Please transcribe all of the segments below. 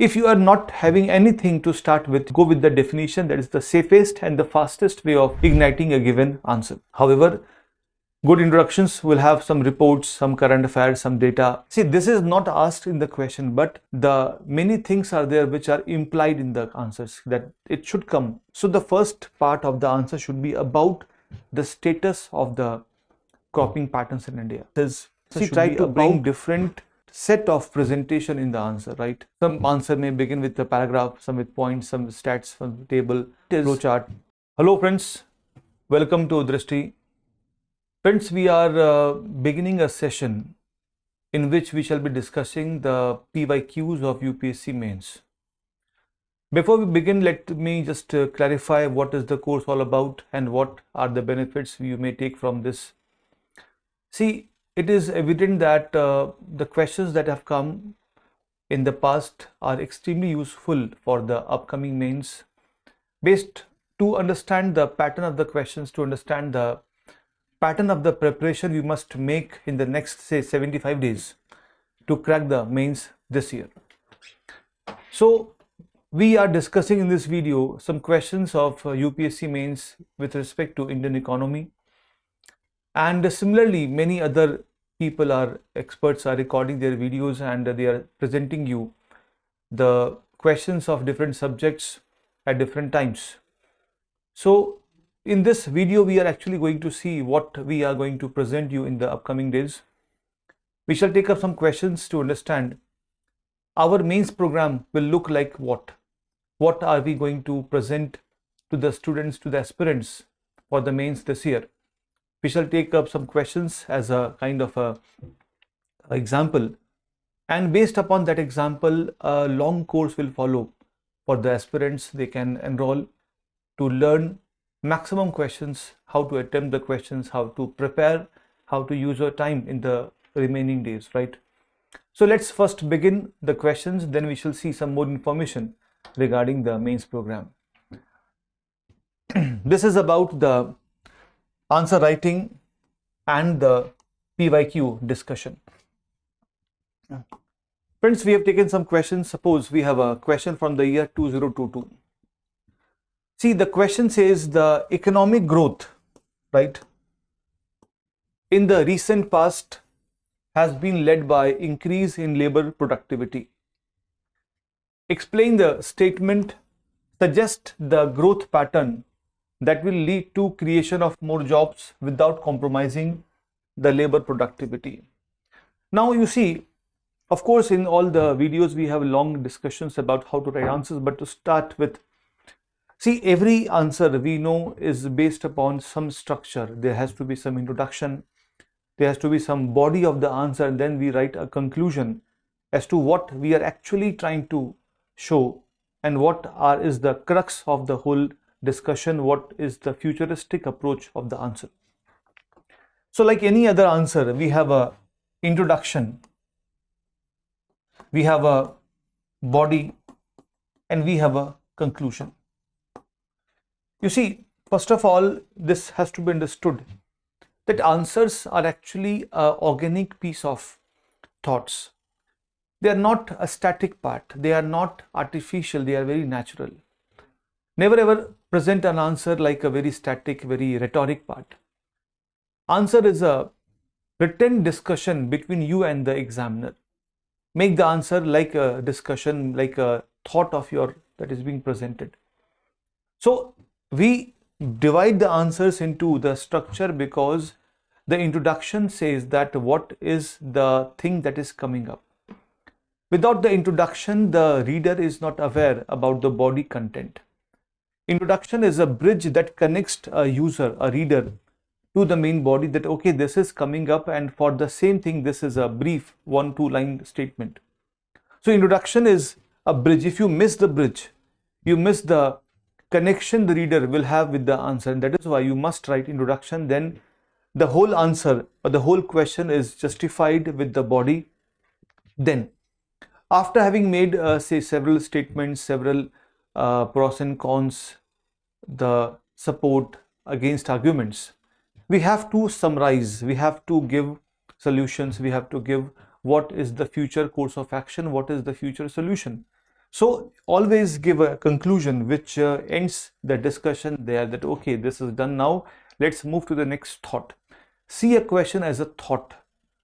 If you are not having anything to start with, go with the definition. That is the safest and the fastest way of igniting a given answer. However, good introductions will have some reports, some current affairs, some data. See, this is not asked in the question, but the many things are there which are implied in the answers that it should come. So the first part of the answer should be about the status of the cropping patterns in India. See, try to bring different set of presentation in the answer, right? Some answer may begin with a paragraph, some with points, some with stats, some with table, flow chart. Hello friends, welcome to Drishti. Friends, we are beginning a session in which we shall be discussing the PYQs of UPSC Mains. Before we begin, let me just clarify what is the course all about and what are the benefits you may take from this. See, it is evident that the questions that have come in the past are extremely useful for the upcoming mains. Based to understand the pattern of the questions, to understand the pattern of the preparation you must make in the next, say, 75 days to crack the mains this year. So we are discussing in this video some questions of UPSC mains with respect to Indian economy. And similarly, many other people experts are recording their videos and they are presenting you the questions of different subjects at different times. So in this video, we are actually going to see what we are going to present you in the upcoming days. We shall take up some questions to understand our mains program will look like what. What are we going to present to the students, to the aspirants for the mains this year? We shall take up some questions as a kind of a example, and based upon that example, a long course will follow for the aspirants. They can enroll to learn maximum questions, how to attempt the questions, how to prepare, how to use your time in the remaining days, right? So let's first begin the questions, then we shall see some more information regarding the mains program. This is about the answer writing and the PYQ discussion. Friends, we have taken some questions. Suppose we have a question from the year 2022. See, the question says the economic growth, right, in the recent past has been led by increase in labor productivity. Explain the statement, suggest the growth pattern that will lead to creation of more jobs without compromising the labor productivity. Now you see, of course, in all the videos we have long discussions about how to write answers, but to start with, see, every answer we know is based upon some structure. There has to be some introduction, there has to be some body of the answer, and then we write a conclusion as to what we are actually trying to show and what is the crux of the whole discussion, what is the futuristic approach of the answer. So like any other answer, we have a introduction, we have a body, and we have a conclusion. You see, first of all, this has to be understood that answers are actually an organic piece of thoughts. They are not a static part, they are not artificial, they are very natural. Never ever present an answer like a very static, very rhetoric part. Answer is a written discussion between you and the examiner. Make the answer like a discussion, like a thought of your that is being presented. So we divide the answers into the structure because the introduction says that what is the thing that is coming up. Without the introduction, the reader is not aware about the body content. Introduction is a bridge that connects a user, a reader, to the main body, that okay, this is coming up, and for the same thing this is a brief 1-2 line statement. So introduction is a bridge. If you miss the bridge, you miss the connection the reader will have with the answer, and that is why you must write introduction. Then the whole answer or the whole question is justified with the body. Then after having made say several statements, several pros and cons, the support against arguments, we have to summarize, we have to give solutions, we have to give what is the future course of action, what is the future solution. So always give a conclusion which ends the discussion there, that okay, this is done now, let's move to the next thought. See a question as a thought.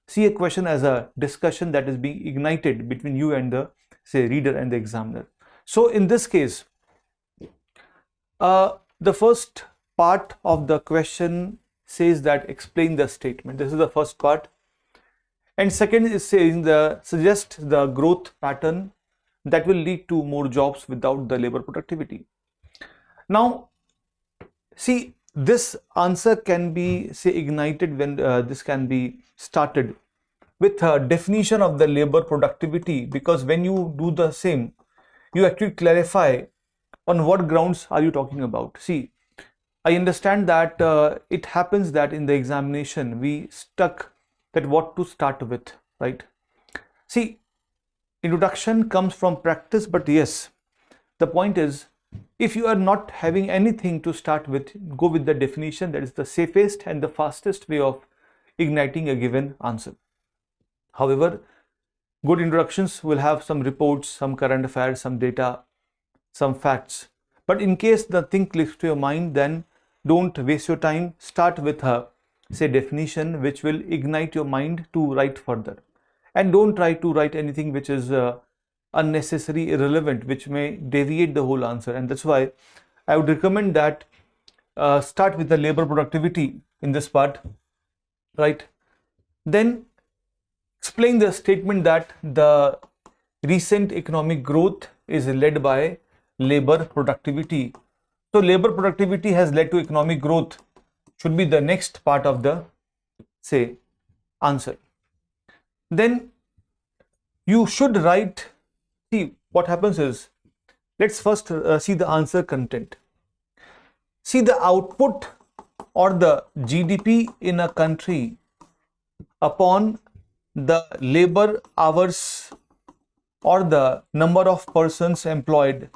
See a question as a discussion that is being ignited between you and the, say, reader and the examiner. So in this case, the first part of the question says that explain the statement. This is the first part. And second is saying suggest the growth pattern that will lead to more jobs without the labor productivity. Now, see, this answer can be, say, ignited when this can be started with a definition of the labor productivity, because when you do the same, you actually clarify on what grounds are you talking about. See, I understand that it happens that in the examination we stuck that what to start with, right? See, introduction comes from practice, but yes, the point is, if you are not having anything to start with, go with the definition. That is the safest and the fastest way of igniting a given answer. However, good introductions will have some reports, some current affairs, some data, some facts. But in case the thing clicks to your mind, then don't waste your time. Start with a, say, definition which will ignite your mind to write further. And don't try to write anything which is unnecessary, irrelevant, which may deviate the whole answer. And that's why I would recommend that start with the labor productivity in this part, right? Then explain the statement that the recent economic growth is led by labor productivity. So labor productivity has led to economic growth should be the next part of the, say, answer. Then you should write, see what happens is, let's first see the answer content. See, the output or the GDP in a country upon the labor hours or the number of persons employed,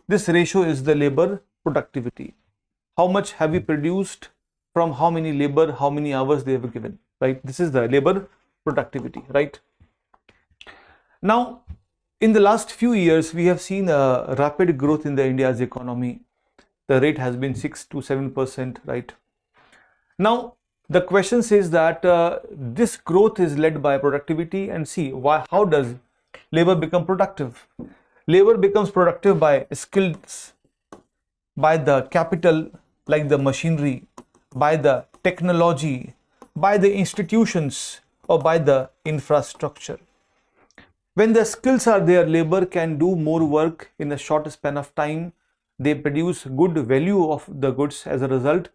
this ratio is the labor productivity. How much have we produced from how many labor, how many hours they have given, right? This is the labor productivity, right? Now, in the last few years, we have seen a rapid growth in the India's economy. The rate has been 6 to 7%, right? Now, the question says that this growth is led by productivity, and see why. How does labor become productive? Labor becomes productive by skills, by the capital like the machinery, by the technology, by the institutions, or by the infrastructure. When the skills are there, labor can do more work in a short span of time. They produce good value of the goods. As a result,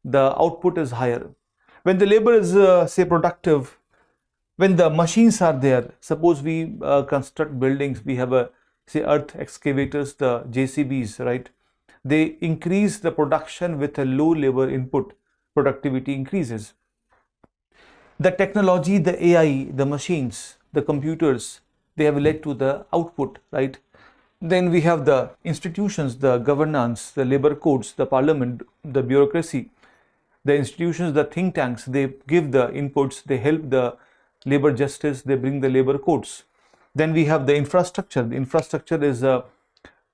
the output is higher. When the labor is, say, productive, when the machines are there, suppose we construct buildings, we have say, earth excavators, the JCBs, right? They increase the production with a low labor input, productivity increases. The technology, the AI, the machines, the computers, they have led to the output, right? Then we have the institutions, the governance, the labor codes, the parliament, the bureaucracy, the institutions, the think tanks, they give the inputs, they help the labor justice, they bring the labor codes. Then we have the infrastructure. The infrastructure is a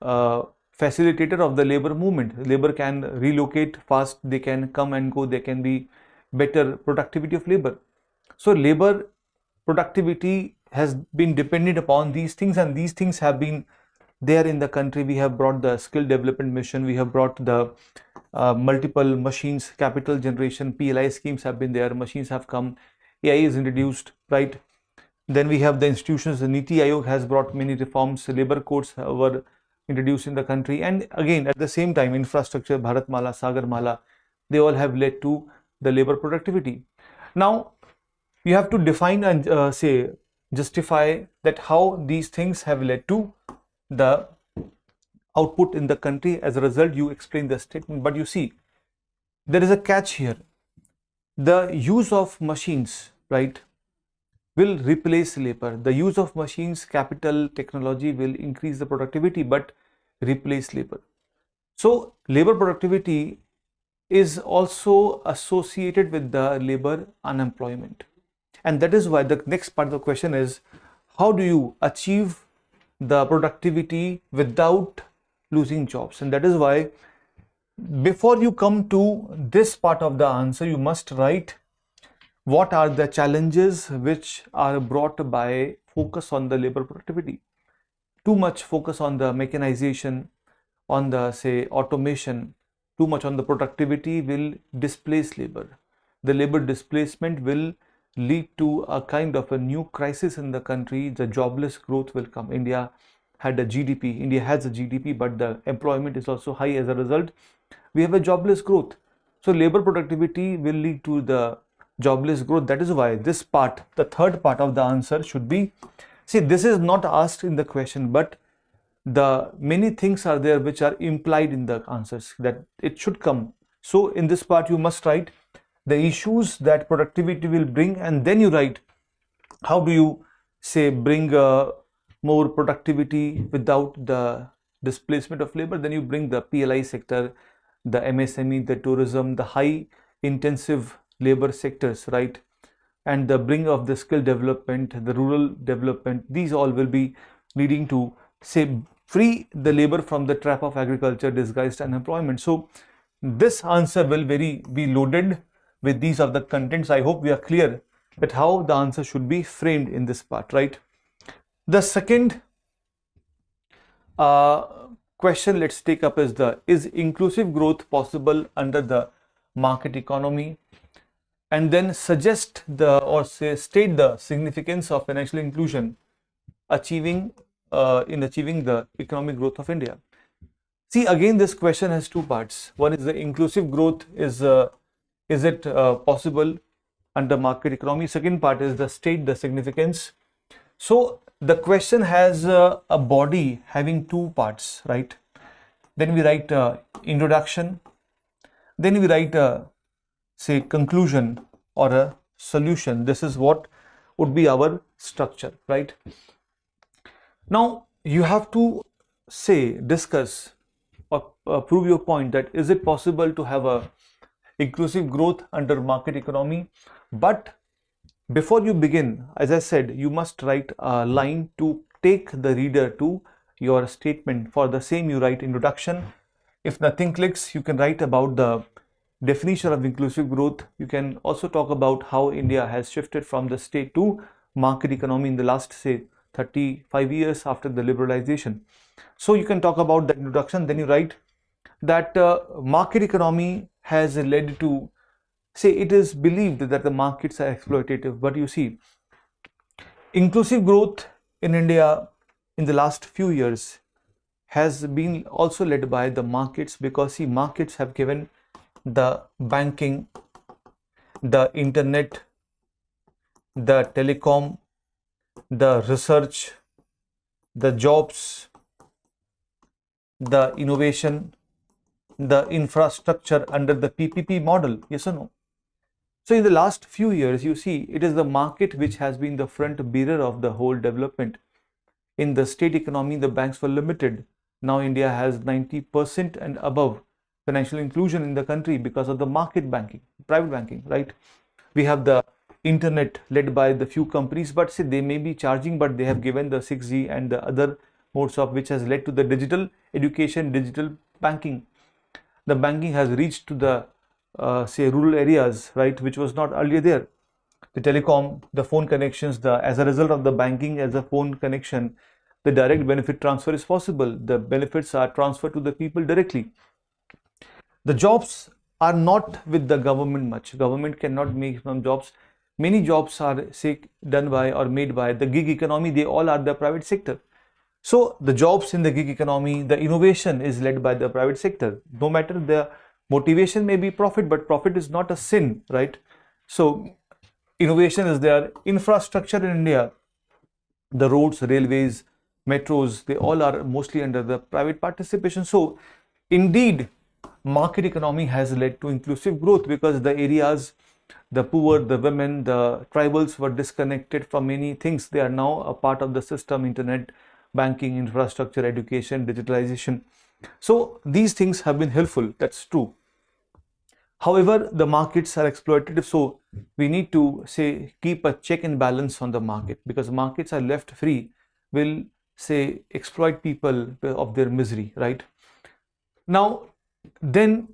facilitator of the labor movement. Labor can relocate fast, they can come and go, they can be better productivity of labor. So labor productivity has been dependent upon these things, and these things have been there in the country. We have brought the skill development mission, we have brought the multiple machines, capital generation, PLI schemes have been there, machines have come, AI is introduced, right? Then we have the institutions, the Niti Aayog has brought many reforms, labor codes were introduced in the country, and again at the same time infrastructure, Bharatmala, Sagarmala, they all have led to the labor productivity. Now you have to define and say, justify that how these things have led to the output in the country. As a result, you explain the statement. But you see, there is a catch here. The use of machines, right, will replace labor. The use of machines, capital, technology will increase the productivity but replace labor. So labor productivity is also associated with the labor unemployment. And that is why the next part of the question is, how do you achieve the productivity without losing jobs. And that is why before you come to this part of the answer, you must write what are the challenges which are brought by focus on the labor productivity. Too much focus on the mechanization, on the say automation, too much on the productivity will displace labor. The labor displacement will lead to a kind of a new crisis in the country. The jobless growth will come. India has a GDP, but the employment is also high. As a result, we have a jobless growth. So labor productivity will lead to the jobless growth. That is why this part, the third part of the answer should be, see, this is not asked in the question, but the many things are there which are implied in the answers that it should come. So in this part you must write the issues that productivity will bring, and then you write how do you say bring more productivity without the displacement of labor. Then you bring the PLI sector, the MSME, the tourism, the high intensive labor sectors, right? And the bring of the skill development, the rural development. These all will be leading to say free the labor from the trap of agriculture disguised unemployment. So this answer will be loaded with these of the contents. I hope we are clear that how the answer should be framed in this part, right? The second question let's take up is inclusive growth possible under the market economy? And then suggest state the significance of financial inclusion in achieving the economic growth of India. See, again, this question has two parts. One is the inclusive growth is it possible under market economy? Second part is the state the significance. So the question has a body having two parts, right? Then we write introduction, then we write say conclusion or a solution. This is what would be our structure, right? Now you have to say discuss or prove your point that is it possible to have a inclusive growth under market economy. But before you begin, as I said, you must write a line to take the reader to your statement. For the same you write introduction. If nothing clicks, you can write about the definition of inclusive growth. You can also talk about how India has shifted from the state to market economy in the last say 35 years after the liberalization. So you can talk about the introduction. Then you write that market economy has led to say it is believed that the markets are exploitative. But you see, inclusive growth in India in the last few years has been also led by the markets, because see, markets have given the banking, the internet, the telecom, the research, the jobs, the innovation, the infrastructure under the PPP model. Yes or no? So in the last few years, you see, it is the market which has been the front bearer of the whole development. In the state economy, the banks were limited. Now India has 90% and above financial inclusion in the country because of the market banking, private banking, right? We have the internet led by the few companies, but say they may be charging, but they have given the 6G and the other modes of which has led to the digital education, digital banking. The banking has reached to the say rural areas, right, which was not earlier there. The telecom, the phone connections, as a result of the banking as a phone connection, the direct benefit transfer is possible. The benefits are transferred to the people directly. The jobs are not with the government much. Government cannot make some jobs. Many jobs are say done by or made by the gig economy. They all are the private sector. So the jobs in the gig economy, the innovation is led by the private sector. No matter the motivation may be profit, but profit is not a sin, right? So innovation is there. Infrastructure in India, the roads, railways, metros, they all are mostly under the private participation. So indeed, market economy has led to inclusive growth, because the areas, the poor, the women, the tribals were disconnected from many things. They are now a part of the system: internet, banking, infrastructure, education, digitalization. So these things have been helpful. That's true. However, the markets are exploitative. So we need to say keep a check and balance on the market, because markets are left free will say exploit people of their misery, right? Now, then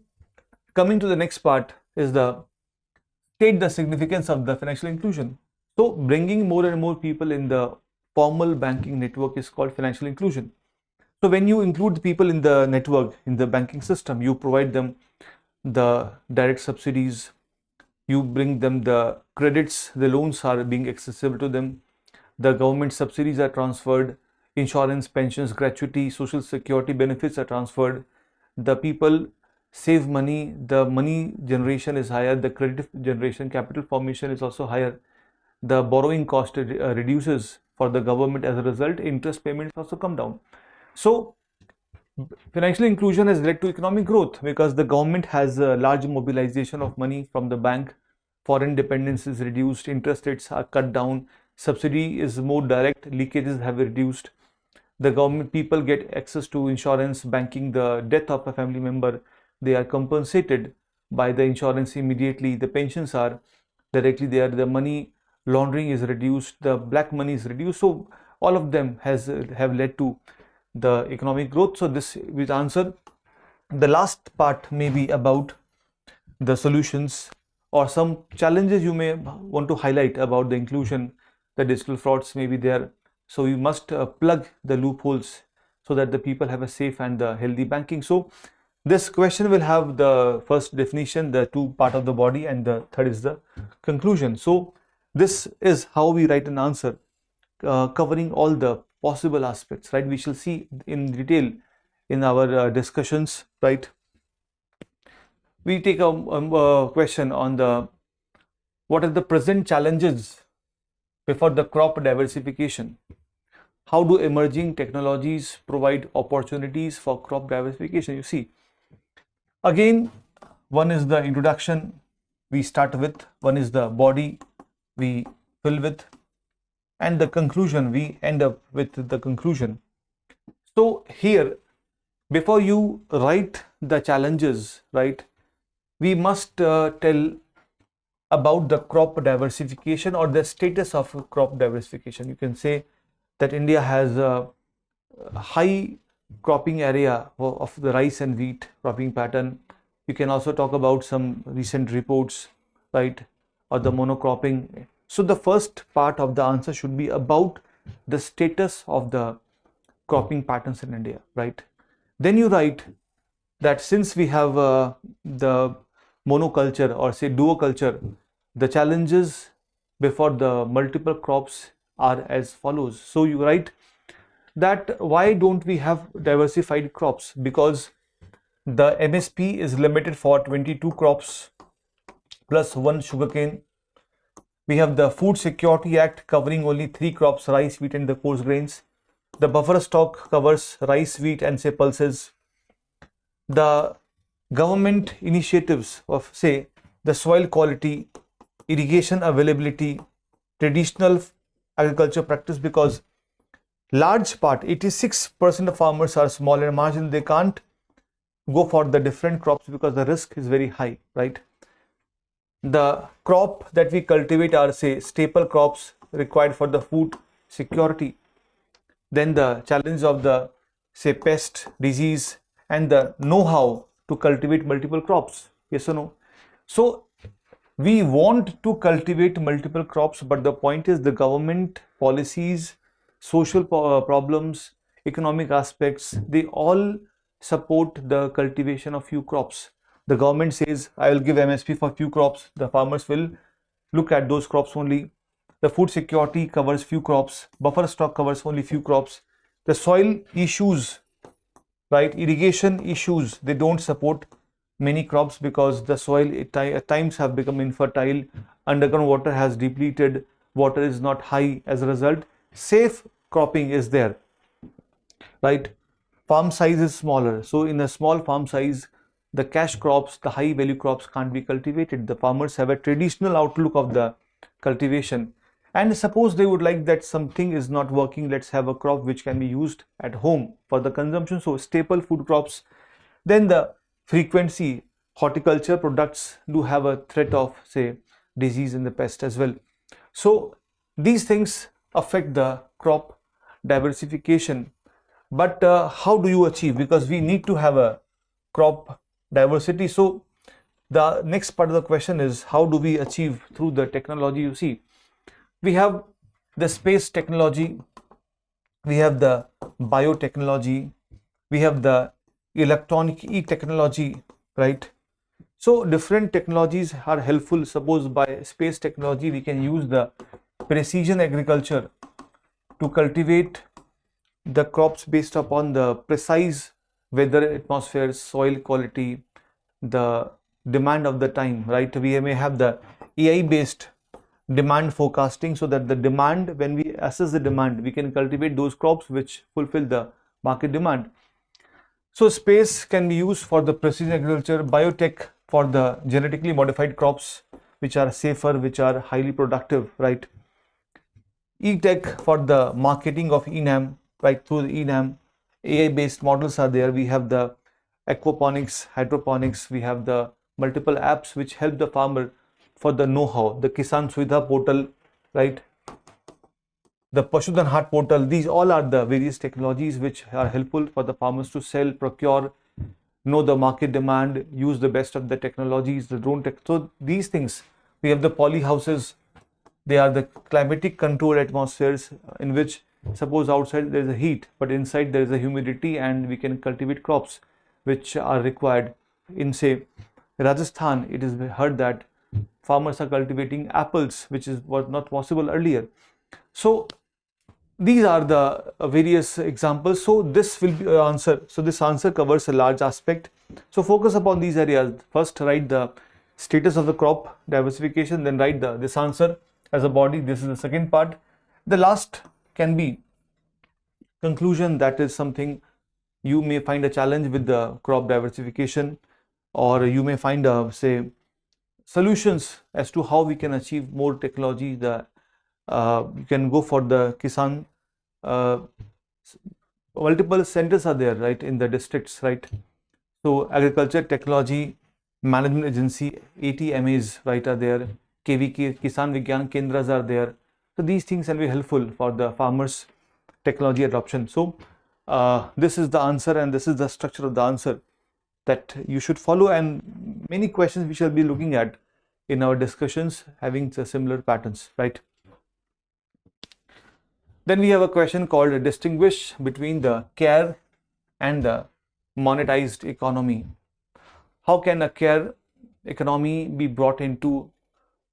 coming to the next part is the state the significance of the financial inclusion. So bringing more and more people in the formal banking network is called financial inclusion. So when you include the people in the network, in the banking system, you provide them the direct subsidies, you bring them the credits, the loans are being accessible to them, the government subsidies are transferred, insurance, pensions, gratuity, social security benefits are transferred, the people save money, the money generation is higher, the credit generation, capital formation is also higher, the borrowing cost reduces for the government. As a result, interest payments also come down. So financial inclusion has led to economic growth because the government has a large mobilization of money from the bank, foreign dependence is reduced, interest rates are cut down, subsidy is more direct, leakages have reduced, the government people get access to insurance, banking, the death of a family member, they are compensated by the insurance immediately, the pensions are directly there, the money laundering is reduced, the black money is reduced. So all of them have led to the economic growth. So this will answer. The last part may be about the solutions or some challenges you may want to highlight about the inclusion. The digital frauds may be there, so you must plug the loopholes so that the people have a safe and healthy banking. So this question will have the first definition, the two part of the body, and the third is the conclusion. So this is how we write an answer, covering all the possible aspects, right? We shall see in detail in our discussions, right? We take a question on the what are the present challenges before the crop diversification. How do emerging technologies provide opportunities for crop diversification? You see, again, one is the introduction we start with, one is the body we fill with, and the conclusion we end up with the conclusion. So here, before you write the challenges, right, we must tell about the crop diversification or the status of crop diversification. You can say that India has a high cropping area of the rice and wheat cropping pattern. You can also talk about some recent reports, right, or the monocropping. So the first part of the answer should be about the status of the cropping patterns in India, right? Then you write that since we have the monoculture or say duoculture, the challenges before the multiple crops are as follows. So you write that why don't we have diversified crops? Because the MSP is limited for 22 crops plus one sugarcane. We have the Food Security Act covering only 3 crops, rice, wheat and the coarse grains. The buffer stock covers rice, wheat and say pulses. The government initiatives of say the soil quality, irrigation availability, traditional agriculture practice, because large part 86% of farmers are small and marginal, they can't go for the different crops because the risk is very high, right? The crop that we cultivate are say staple crops required for the food security. Then the challenge of the say pest, disease and the know-how to cultivate multiple crops, yes or no? So we want to cultivate multiple crops, but the point is the government policies, social problems, economic aspects, they all support the cultivation of few crops. The government says, I will give MSP for few crops, the farmers will look at those crops only. The food security covers few crops, buffer stock covers only few crops. The soil issues, right, irrigation issues, they don't support many crops because the soil at times have become infertile, underground water has depleted, water is not high. As a result, safe cropping is there, right? Farm size is smaller, so in a small farm size, the cash crops, the high value crops can't be cultivated. The farmers have a traditional outlook of the cultivation, and suppose they would like that something is not working, let's have a crop which can be used at home for the consumption, so staple food crops. Then the frequency, horticulture products do have a threat of say disease and the pest as well. So these things affect the crop diversification. But how do you achieve? Because we need to have a crop diversity. So the next part of the question is, how do we achieve through the technology? You see, we have the space technology, we have the biotechnology, we have the electronic e-technology, right? So different technologies are helpful. Suppose by space technology, we can use the precision agriculture to cultivate the crops based upon the precise weather, atmosphere, soil quality, the demand of the time, right? We may have the AI based demand forecasting, so that the demand, when we assess the demand, we can cultivate those crops which fulfill the market demand. So space can be used for the precision agriculture, biotech for the genetically modified crops which are safer, which are highly productive, right? E-tech for the marketing of ENAM, right? Through the ENAM, AI based models are there. We have the aquaponics, hydroponics, we have the multiple apps which help the farmer for the know-how, the Kisan Suvidha portal, right? The Pashudhan Haat portal. These all are the various technologies which are helpful for the farmers to sell, procure, know the market demand, use the best of the technologies, the drone tech. So these things, we have the poly houses. They are the climatic controlled atmospheres in which, suppose outside there is a heat, but inside there is a humidity, and we can cultivate crops which are required. In say Rajasthan, it is heard that farmers are cultivating apples, which was not possible earlier. So these are the various examples. So this will be answer. So this answer covers a large aspect. So focus upon these areas. First, write the status of the crop diversification, then write this answer as a body. This is the second part. The last can be conclusion. That is something you may find a challenge with the crop diversification, or you may find say solutions as to how we can achieve more technology. You can go for the Kisan. Multiple centers are there, right, in the districts, right? So Agriculture Technology Management Agency, ATMAs, right, are there. KVK, Kisan Vigyan Kendras are there. So these things can be helpful for the farmers' technology adoption. So this is the answer, and this is the structure of the answer that you should follow, and many questions we shall be looking at in our discussions having similar patterns, right? Then we have a question called distinguish between the care and the monetized economy. How can a care economy be brought into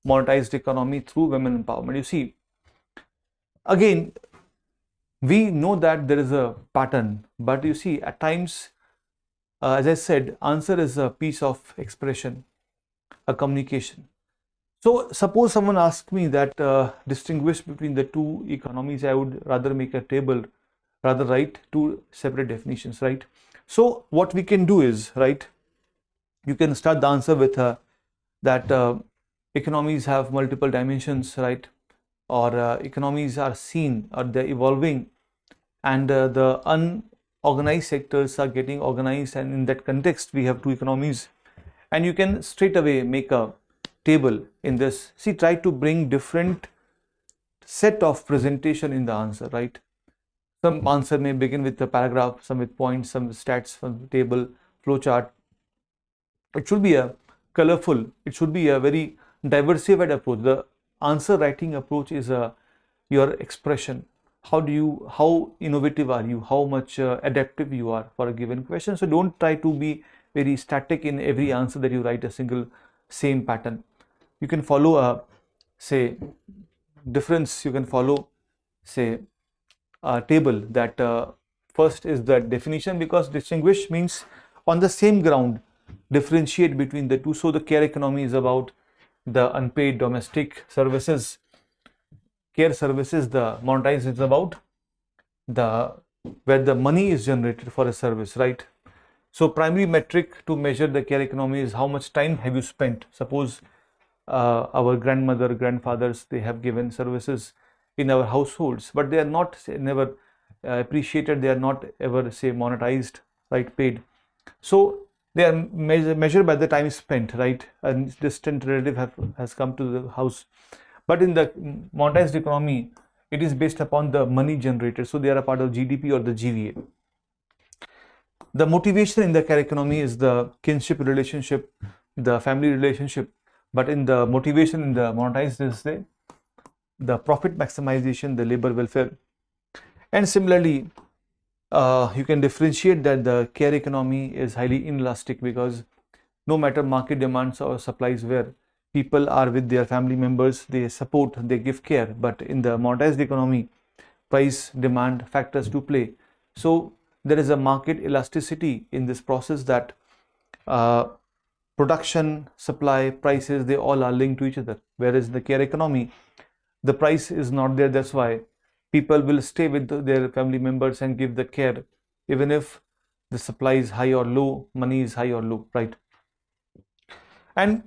monetized economy through women empowerment? You see, again, we know that there is a pattern, but you see, at times, as I said, answer is a piece of expression, a communication. So suppose someone asks me that distinguish between the two economies, I would rather make a table, rather write two separate definitions, right? So what we can do is, right, you can start the answer with that economies have multiple dimensions, right? Or economies are seen, or they're evolving, and the unorganized sectors are getting organized, and in that context we have two economies. And you can straight away make a table in this. See, try to bring different set of presentation in the answer, right? Some answer may begin with a paragraph, some with points, some with stats, some with table, flowchart. It should be a colorful, it should be a very diversified approach. The answer writing approach is your expression. How innovative are you? How much adaptive you are for a given question? So don't try to be very static in every answer that you write a single same pattern. You can follow a say difference. You can follow say a table that first is the definition, because distinguish means on the same ground differentiate between the two. So the care economy is about the unpaid domestic services, care services. The monetized is about the where the money is generated for a service, right? So primary metric to measure the care economy is how much time have you spent. Suppose our grandmother, grandfathers, they have given services in our households, but they are not never appreciated. They are not ever say monetized, right, paid. So they are measured by the time spent, right? A distant relative has come to the house. But in the monetized economy, it is based upon the money generated. So they are a part of GDP or the GVA. The motivation in the care economy is the kinship relationship, the family relationship, but in the motivation in the monetized is the profit maximization, the labor welfare. And similarly, you can differentiate that the care economy is highly inelastic, because no matter market demands or supplies where people are with their family members, they support, they give care. But in the monetized economy, price demand factors to play. So there is a market elasticity in this process, that production, supply, prices, they all are linked to each other. Whereas the care economy, the price is not there. That's why people will stay with their family members and give the care, even if the supply is high or low, money is high or low, right? And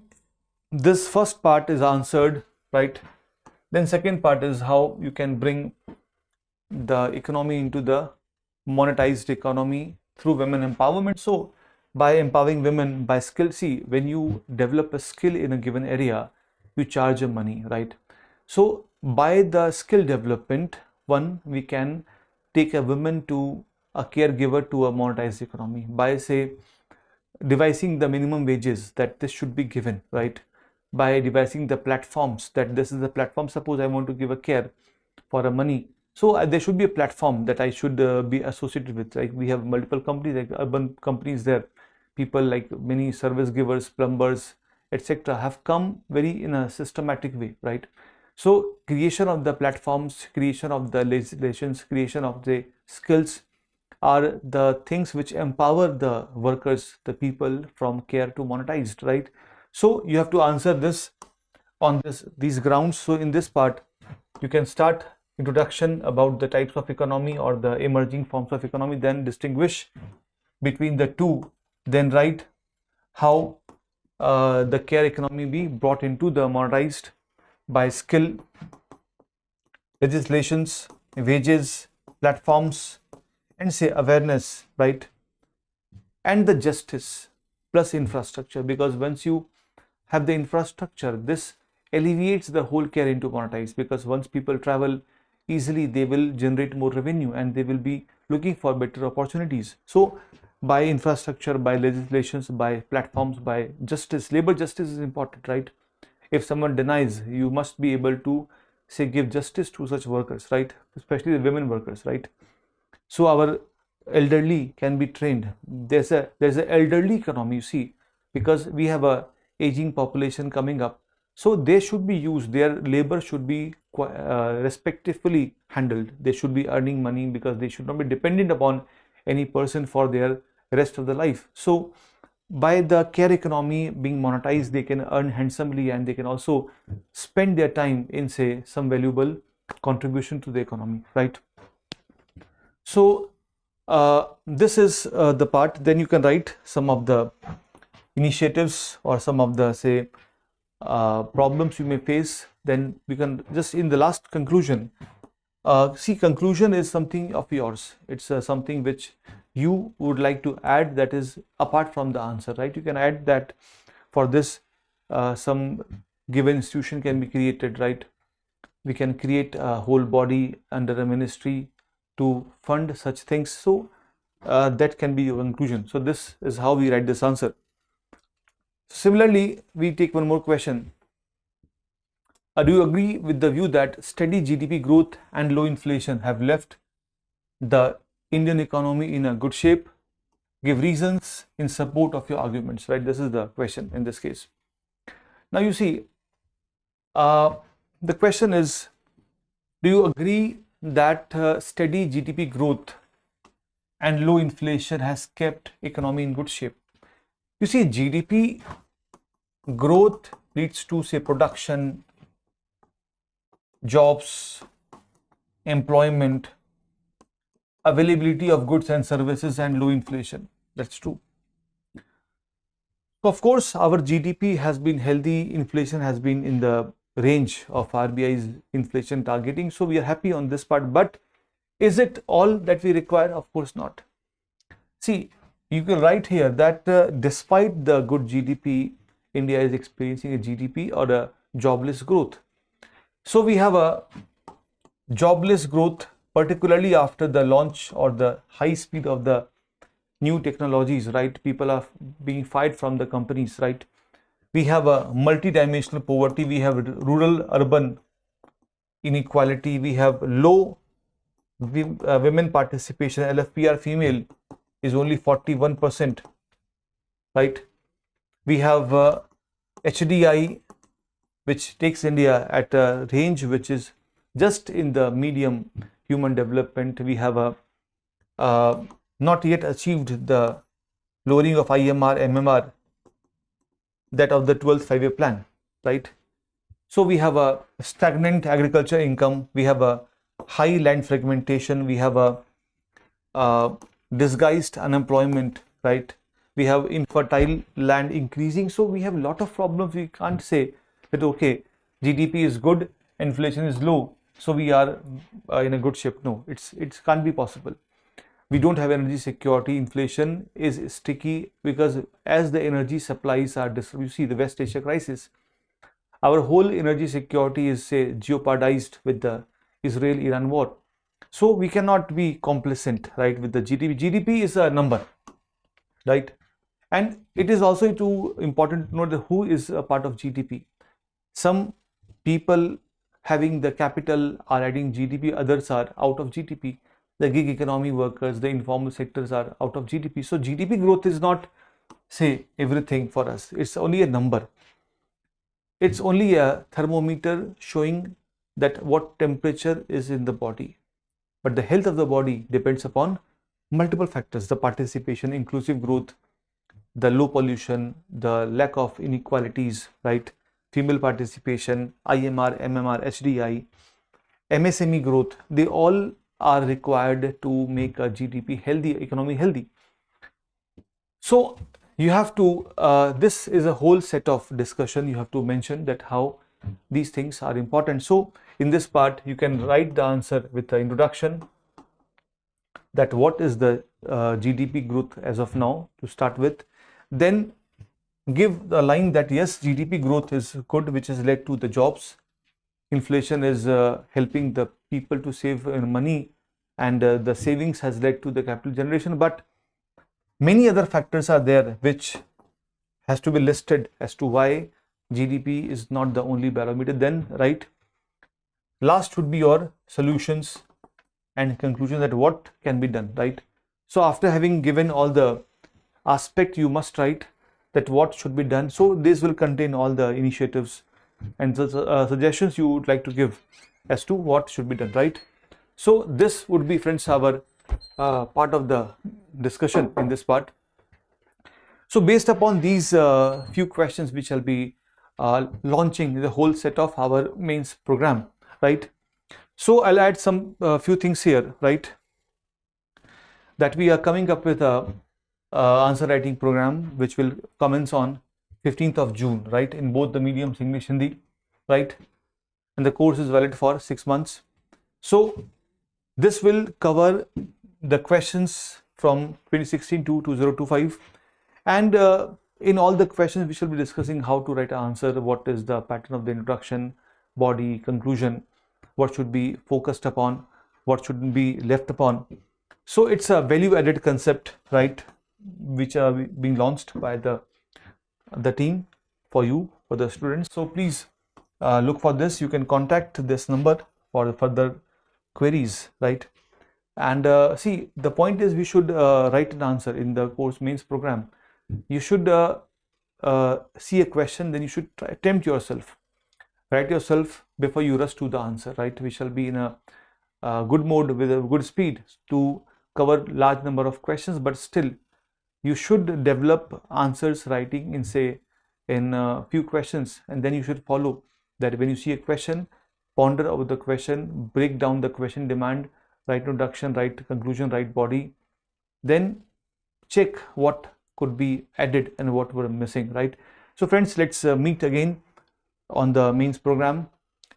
this first part is answered, right? Then second part is how you can bring the economy into the monetized economy through women empowerment. So by empowering women by skill, see, when you develop a skill in a given area, you charge a money, right? So by the skill development, one, we can take a woman to a caregiver to a monetized economy by, say, devising the minimum wages that this should be given, right? By devising the platforms that this is the platform. Suppose I want to give a care for a money, so there should be a platform that I should be associated with. Like we have multiple companies, like urban companies there, people like many service givers, plumbers, etc. have come very in a systematic way, right? So creation of the platforms, creation of the legislations, creation of the skills are the things which empower the workers, the people, from care to monetized, right? So you have to answer this on these grounds. So in this part, you can start introduction about the types of economy or the emerging forms of economy, then distinguish between the two, then write how the care economy be brought into the monetized by skill, legislations, wages, platforms, and say awareness, right? And the justice plus infrastructure, because once you have the infrastructure, this alleviates the whole care into monetized, because once people travel easily, they will generate more revenue and they will be looking for better opportunities. So by infrastructure, by legislations, by platforms, by justice, labor justice is important, right? If someone denies, you must be able to, say, give justice to such workers, right? Especially the women workers, right? So our elderly can be trained. There's a elderly economy, you see, because we have a aging population coming up. So they should be used, their labor should be respectively handled. They should be earning money, because they should not be dependent upon any person for their rest of the life. So by the care economy being monetized, they can earn handsomely and they can also spend their time in, say, some valuable contribution to the economy, right? So this is the part. Then you can write some of the initiatives or some of the, say, problems you may face. Then we can just, in the last conclusion, see, conclusion is something of yours. It's something which you would like to add, that is apart from the answer, right? You can add that for this some given institution can be created, right? We can create a whole body under a ministry to fund such things. So that can be your conclusion. So this is how we write this answer. Similarly, we take one more question. Do you agree with the view that steady GDP growth and low inflation have left the Indian economy in a good shape? Give reasons in support of your arguments, right? This is the question in this case. Now you see, the question is, do you agree that steady GDP growth and low inflation has kept economy in good shape? You see, GDP growth leads to, say, production, jobs, employment, availability of goods and services, and low inflation. That's true. So of course, our GDP has been healthy, inflation has been in the range of RBI's inflation targeting. So we are happy on this part, but is it all that we require? Of course not. See, you can write here that despite the good GDP, India is experiencing a GDP or a jobless growth. So we have a jobless growth, particularly after the launch or the high speed of the new technologies, right? People are being fired from the companies, right? We have a multi-dimensional poverty, we have rural urban inequality, we have low women participation. LFPR female is only 41%, right? We have HDI, which takes India at a range which is just in the medium human development. We have a not yet achieved the lowering of IMR, MMR, that of the 12th five-year plan, right? So we have a stagnant agriculture income, we have a high land fragmentation, we have a disguised unemployment, right? We have infertile land increasing. So we have a lot of problems. We can't say that, okay, GDP is good, inflation is low, so we are in a good shape. No, it can't be possible. We don't have energy security. Inflation is sticky because as the energy supplies are distributed, you see the West Asia crisis, our whole energy security is, say, jeopardized with the Israel-Iran war. So we cannot be complacent, right, with the GDP. GDP is a number, right? And it is also too important to know that who is a part of GDP. Some people having the capital are adding GDP, others are out of GDP. The gig economy workers, the informal sectors are out of GDP. So GDP growth is not, say, everything for us. It's only a number. It's only a thermometer showing that what temperature is in the body. But the health of the body depends upon multiple factors: the participation, inclusive growth, the low pollution, the lack of inequalities, right? Female participation, IMR, MMR, HDI, MSME growth, they all are required to make a GDP healthy, economy healthy. So you have to, this is a whole set of discussion. You have to mention that how these things are important. So in this part, you can write the answer with the introduction, that what is the GDP growth as of now to start with. Then give the line that yes, GDP growth is good, which has led to the jobs. Inflation is helping the people to save money, and the savings has led to the capital generation. But many other factors are there which has to be listed as to why GDP is not the only barometer. Then, right, last would be your solutions and conclusion, that what can be done, right? So after having given all the aspect, you must write that what should be done. So this will contain all the initiatives and the suggestions you would like to give as to what should be done, right? So this would be, friends, our part of the discussion in this part. So based upon these few questions, we shall be launching the whole set of our mains program, right? So I'll add some few things here, right? That we are coming up with a answer writing program which will commence on 15th of June, right? In both the mediums, English, Hindi, right? And the course is valid for 6 months. So this will cover the questions from 2016 to 2025, and in all the questions we shall be discussing how to write an answer, what is the pattern of the introduction, body, conclusion, what should be focused upon, what shouldn't be left upon. So it's a value added concept, right, which are being launched by the team for you, for the students. So please look for this. You can contact this number for further queries, right? And see, the point is we should write an answer in the course mains program. You should see a question, then you should attempt yourself, write yourself before you rush to the answer, right? We shall be in a good mode with a good speed to cover large number of questions, but still you should develop answers writing in, say, in a few questions, and then you should follow that. When you see a question, ponder over the question, break down the question demand, write introduction, write conclusion, write body, then check what could be added and what were missing, right? So friends, let's meet again on the mains program,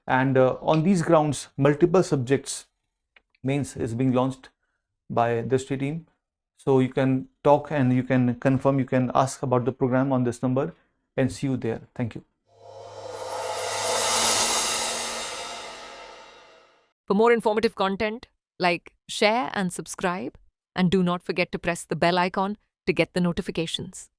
and on these grounds multiple subjects mains is being launched by this team. So you can talk and you can confirm, you can ask about the program on this number, and see you there. Thank you. For more informative content, like, share and subscribe, and do not forget to press the bell icon to get the notifications.